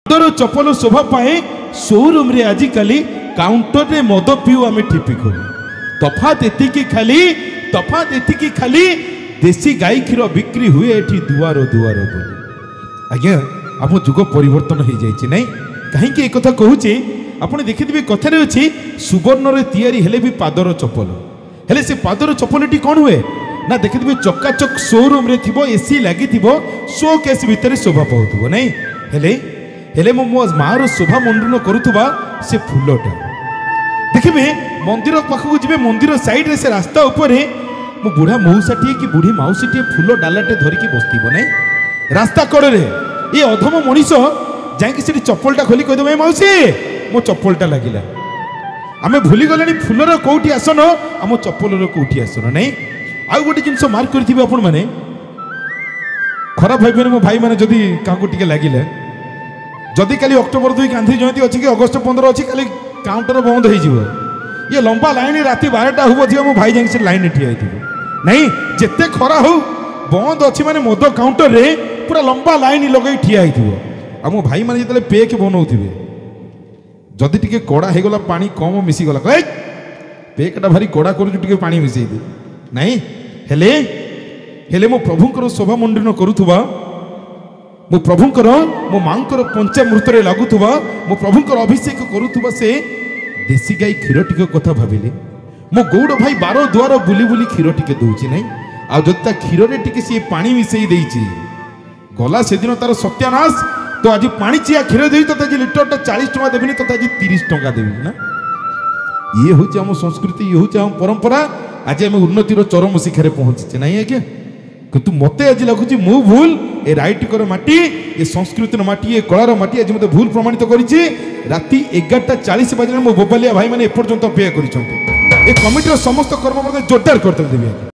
पादर चपल शोभा पाए शोरूम रे आजिकल काउंटर रे मद पीऊ आम ठिपिक तफात एतिकी खाली देसी गाई क्षीर बिक्री हुए एठी दुआर दुआर बोली आज्ञा आप जुग परिवर्तन हो जाए ना कहीं एक कथा कहूँ आपड़ देखिए कथार अच्छी सुवर्ण रे तैयारी हेले भी पादर चपल हेले से पादर चपलटी कौन हुए ना देखिए चकाचक शोरूम रे थिबो एसी लगी शो केस भितर शोभा पाऊब नहीं हेले हेले मो मार शोभा मंडन करुवा से फूलटा देखिए मंदिर पाखक जी मंदिर साइड रे से रास्ता उपर मो बुढ़ा मऊसाटी कि बुढ़ी माउसीटी फूल डालाटे धरिकी बसब ना रास्ता कड़े ये अधम मनीष जाकि चप्पलटा खोली कहीदेव मौसी मो चप्पलटा लगिला आम भूली गले फूलर कौटी आसन आम चप्पलर कौटी आसन नहीं आउ गोटे जिन मार्क करेंगे आपण मैंने खराब भाई मो भाई मैंने जदि क्या टे लगिले जदि काली अक्टोबर 2 गांधी जयंती अच्छी कि अगस्त 15 अच्छी खाली काउंटर बंद हो ये लंबा लाइन राति 12टा हो मो भाई जाकि लाइन ठिया नहीं जिते खरा हो बंद अच्छी माने मद काउंटर रे पूरा लंबा लाइन लगे ठिया आ मो भाई मैंने जो पेक बनाऊे जदि टे कड़ा हो गला पानी कम मिसीगला पेकटा भारी कड़ा कर पानी मिसई दे नहीं हेले हेले मो प्रभुंकर शोभा मंडन करुवा मो प्रभुंकर मो मांकर पंचामृत लगुवा मो प्रभुंकर अभिषेक करुवा से देसी गाई क्षीर टिके कथा भाविले मो गौड़ भाई 12 दुआर बुली बुली क्षीर टिके दौची नहीं आ जदि क्षीर टिके सी पानी मिसई देइछि गला से दिन तार सत्यानाश तो आज पानी चिया क्षीर दे तो आज लिटरटा 40 टका देवी तो आज 30 टका देवी ना ये हूँ आम संस्कृति ये हूँ आम परंपरा आज आम उन्नतिर चरम शिखर पहुंचे ना आज्ञा किंतु मत आज लगुच मु भूल ए राइटिकर माटी ए संस्कृतिर माटी ए कलार माटी आज मत भूल प्रमाणित करी राति 11:40 बजे मो बोबालिया भाई मैंने एपर्यंत पे कर कमिटर समस्त कर्म जोरदार करते देवी।